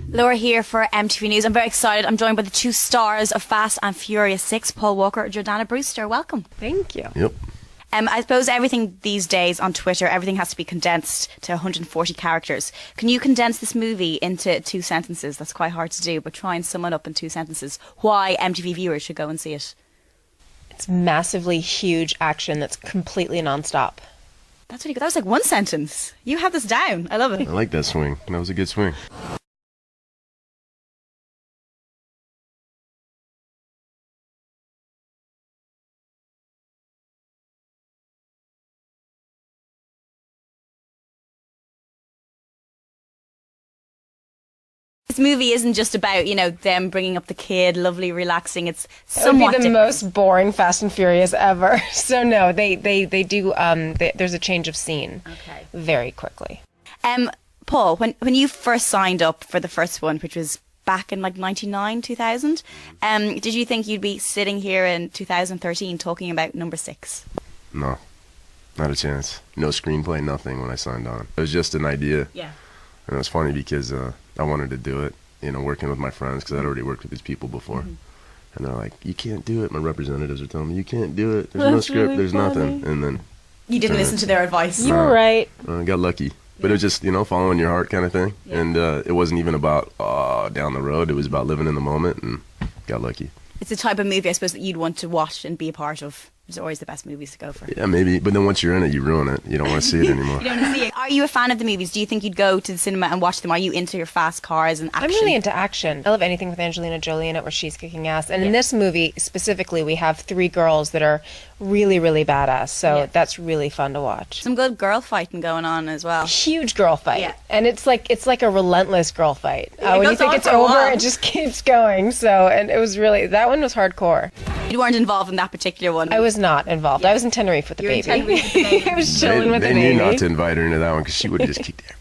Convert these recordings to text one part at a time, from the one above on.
Laura here for MTV News. I'm very excited. I'm joined by the two stars of Fast and Furious 6, Paul Walker, Jordana Brewster. Welcome. Thank you. Yep. I suppose everything these days on Twitter, everything has to be condensed to 140 characters. Can you condense this movie into 2 sentences? That's quite hard to do, but try and sum it up in 2 sentences. Why MTV viewers should go and see it? It's massively huge action that's completely non-stop. That's really good. That was like 1 sentence. You have this down. I love it. I like that swing. That was a good swing. This movie isn't just about, you know, them bringing up the kid, lovely, relaxing. It's somewhat It would be the different. most boring Fast and Furious ever. So no, they do. There's a change of scene. Okay. Very quickly. Paul, when you first signed up for the first one, which was back in like 99, 2000, did you think you'd be sitting here in 2013 talking about number 6? No, not a chance. No screenplay, nothing when I signed on. It was just an idea. Yeah. And it was funny because I wanted to do it, you know, working with my friends because I'd already worked with these people before. And they're like, you can't do it. My representatives are telling me, you can't do it. There's no script, really there's funny. nothing. And then You didn't listen to their advice. You were right. I got lucky. But it was just, you know, following your heart kind of thing. Yeah. And it wasn't even about down the road. It was about living in the moment, and got lucky. It's the type of movie, I suppose, that you'd want to watch and be a part of. It's always the best movies to go for. Yeah, maybe. But then once you're in it, you ruin it. You don't want to see it anymore. You don't want to see it. Are you a fan of the movies? Do you think you'd go to the cinema and watch them? Are you into your fast cars and action? I'm really into action. I love anything with Angelina Jolie in it where she's kicking ass. And in this movie specifically, we have 3 girls that are really, really badass. So that's really fun to watch. Some good girl fighting going on as well. Huge girl fight. Yeah. And it's like a relentless girl fight. Yeah, it when you goes think on it's for a over, while. it just keeps going. So, and it was really, that one was hardcore. You weren't involved in that particular one. I was not involved. I was in Tenerife with the You were in baby. Tenerife with the baby. I was chilling with the They baby. knew not to invite her into that one because she would have just kicked her.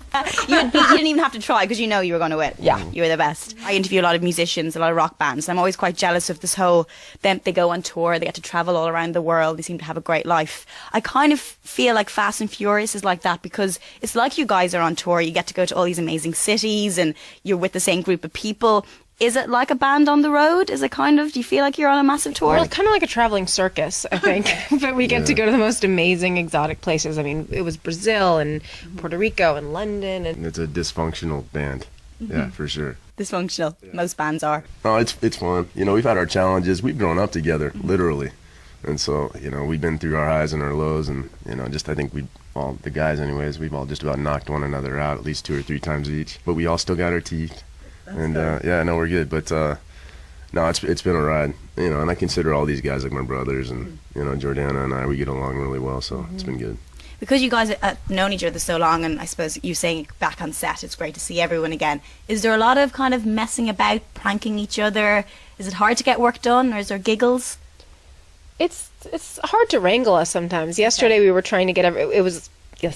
You didn't even have to try because you know you were going to win. Yeah. You were the best. I interview a lot of musicians, a lot of rock bands. I'm always quite jealous of this whole, them, they go on tour, they get to travel all around the world, they seem to have a great life. I kind of feel like Fast and Furious is like that because it's like you guys are on tour, you get to go to all these amazing cities and you're with the same group of people. Is it like a band on the road? Is it kind of, do you feel like you're on a massive tour? Well, kind of like a traveling circus, I think. But we get to go to the most amazing exotic places. I mean, it was Brazil and Puerto Rico and London. And It's a dysfunctional band. Yeah, for sure. Dysfunctional. Most bands are. No, it's fun. You know, we've had our challenges. We've grown up together, literally. And so, you know, we've been through our highs and our lows. And, you know, just I think all the guys anyways, we've all just about knocked one another out at least 2 or 3 times each. But we all still got our teeth. And yeah, no, we're good. But no, it's been a ride, you know. And I consider all these guys like my brothers, and you know, Jordana and I, we get along really well. So it's been good. Because you guys have known each other so long, and I suppose you saying back on set, it's great to see everyone again. Is there a lot of kind of messing about, pranking each other? Is it hard to get work done, or is there giggles? it's hard to wrangle us sometimes. Yesterday we were trying to get it was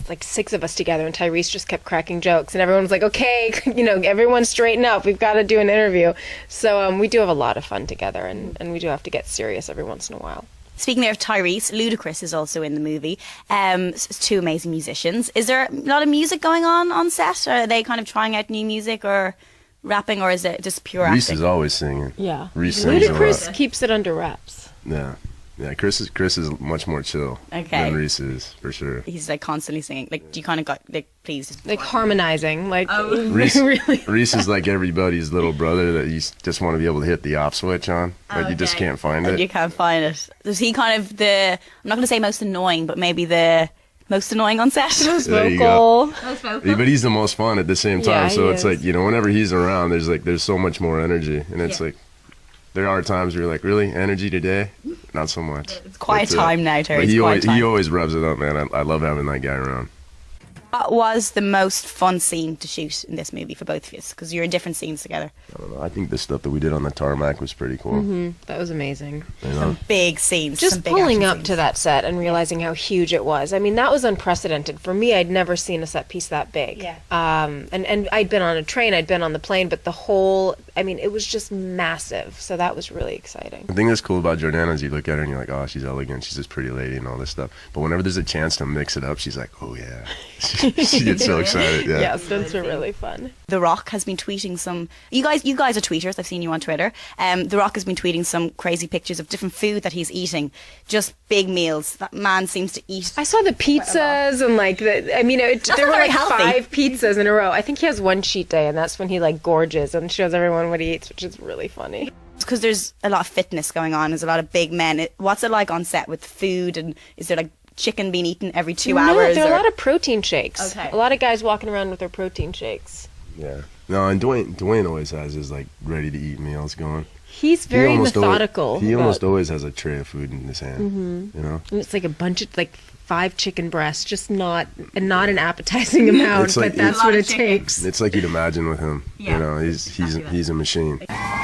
like 6 of us together, and Tyrese just kept cracking jokes, and everyone was like, okay, you know, everyone straighten up, we've got to do an interview. So we do have a lot of fun together, and we do have to get serious every once in a while. Speaking there of Tyrese, Ludacris is also in the movie. It's 2 amazing musicians. Is there a lot of music going on set? Or are they kind of trying out new music or rapping, or is it just pure Reese acting? is always singing. Yeah. Reese sings a lot. Ludacris keeps it under wraps. Yeah. Yeah, Chris is much more chill than Reese is, for sure. He's like constantly singing. Like, do you kind of got, like, please just... Like harmonizing, like Reese, really. Reese is like everybody's little brother that you just want to be able to hit the off switch on, but you just can't find You it. can't find it. Is he kind of the, I'm not going to say most annoying, but maybe the most annoying on set? There you go. Most vocal. But he's the most fun at the same time. Yeah, So he it's is. like, you know, whenever he's around, there's so much more energy, and it's like there are times where you're like, really, energy today? Not so much. It's quiet time now, Terry. But It's quiet time. he always rubs it up, man. I love having that guy around. What was the most fun scene to shoot in this movie for both of you? Because you're in different scenes together. I don't know. I think the stuff that we did on the tarmac was pretty cool. That was amazing. You know? Some big scenes. some Just big pulling action up scenes. to that set and realizing how huge it was. I mean, that was unprecedented. For me, I'd never seen a set piece that big. Yeah. And I'd been on a train, I'd been on the plane, but the whole, I mean, it was just massive. So that was really exciting. The thing that's cool about Jordana is you look at her and you're like, oh, she's elegant, she's this pretty lady and all this stuff. But whenever there's a chance to mix it up, she's like, oh yeah. She gets so excited. Yeah. Yeah, stunts are really fun. The Rock has been tweeting some. You guys are tweeters. I've seen you on Twitter. The Rock has been tweeting some crazy pictures of different food that he's eating. Just big meals. That man seems to eat. I saw the pizzas and like there were very like healthy. 5 pizzas in a row. I think he has one cheat day, and that's when he like gorges and shows everyone what he eats, which is really funny. Because there's a lot of fitness going on. There's a lot of big men. What's it like on set with food? And is there like chicken being eaten every 2 hours? No, there are a lot of protein shakes. Okay. A lot of guys walking around with their protein shakes. Yeah. No, and Dwayne always has his like ready to eat meals going. He's very methodical. He almost always has a tray of food in his hand. You know. And it's like a bunch of like 5 chicken breasts, just not an appetizing amount, It's like- but that's It's a lot what of it chicken. takes. It's like you'd imagine with him. Yeah, You know, he's a machine.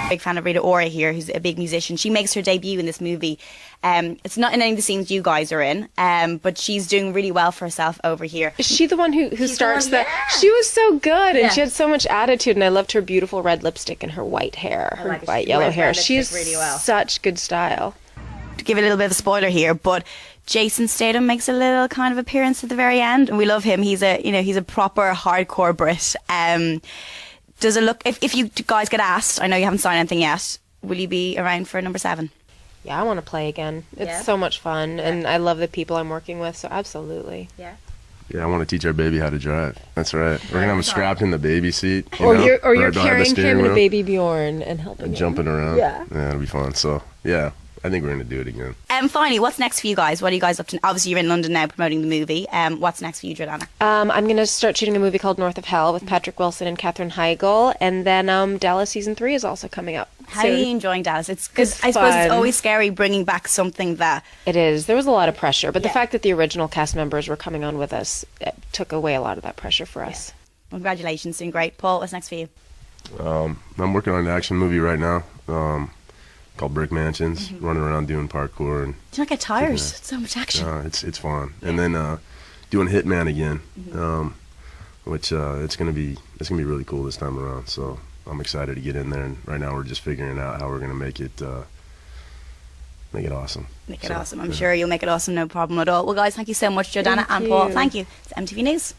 Big fan of Rita Ora here, who's a big musician. She makes her debut in this movie. It's not in any of the scenes you guys are in, but she's doing really well for herself over here. Is she the one who starts one, that? yeah. She was so good, and Yeah. she had so much attitude, and I loved her beautiful red lipstick and her white hair, her like it. white She yellow wears hair. red She has lipstick really well. such good style. To give a little bit of a spoiler here, but Jason Statham makes a little kind of appearance at the very end, and we love him. He's a proper hardcore Brit. Does it look? If you guys get asked, I know you haven't signed anything yet. Will you be around for number 7? Yeah, I want to play again. It's Yeah? so much fun, and I love the people I'm working with, so absolutely. Yeah. Yeah, I want to teach our baby how to drive. That's right. We're gonna have him strapped in the baby seat. You Or know, you're right behind the carrying steering him and a wheel baby Bjorn and helping and him. jumping around. Yeah. it'll be fun. So yeah, I think we're gonna do it again. Finally, what's next for you guys? What are you guys up to? Obviously, you're in London now promoting the movie. What's next for you, Jordana? I'm going to start shooting a movie called North of Hell with Patrick Wilson and Katherine Heigl, and then Dallas season 3 is also coming up. How are you enjoying Dallas? It's because It's I suppose it's fun. always scary bringing back something that. It is. There was a lot of pressure, but the Yeah. fact that the original cast members were coming on with us took away a lot of that pressure for us. Congratulations, doing great. Paul, what's next for you? I'm working on an action movie right now called Brick Mansions. Running around doing parkour and Do you not get tired? It's so much action. it's fun. And then doing Hitman again, which it's gonna be really cool this time around. So I'm excited to get in there. And right now we're just figuring out how we're gonna make it awesome. Make it awesome. I'm sure you'll make it awesome, no problem at all. Well, guys, thank you so much, Jordana Thank and Paul. you. Thank you. It's MTV News.